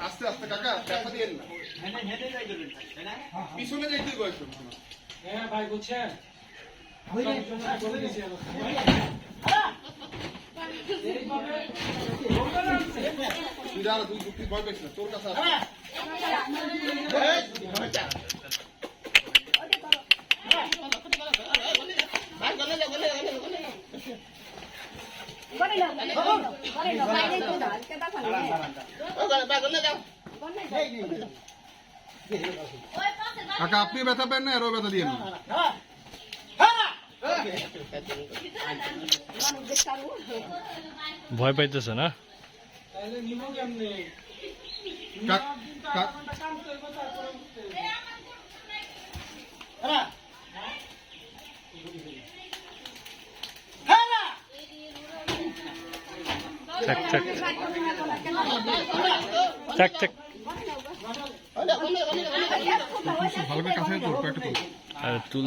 আস্তে আস্তে কাকা দেখা দিয়ে না পিছনে দেখতে বয়স হ্যাঁ ভাই বুঝছেন তুই যুক্তি ভয় পেয়েছ না তোর কাছে কাকা আপনি ব্যথা পেন না এরও ব্যথা দিয়ে না ভয় পাইতেছে না check ভালো করে কাছে তোর কয়েকটা তুল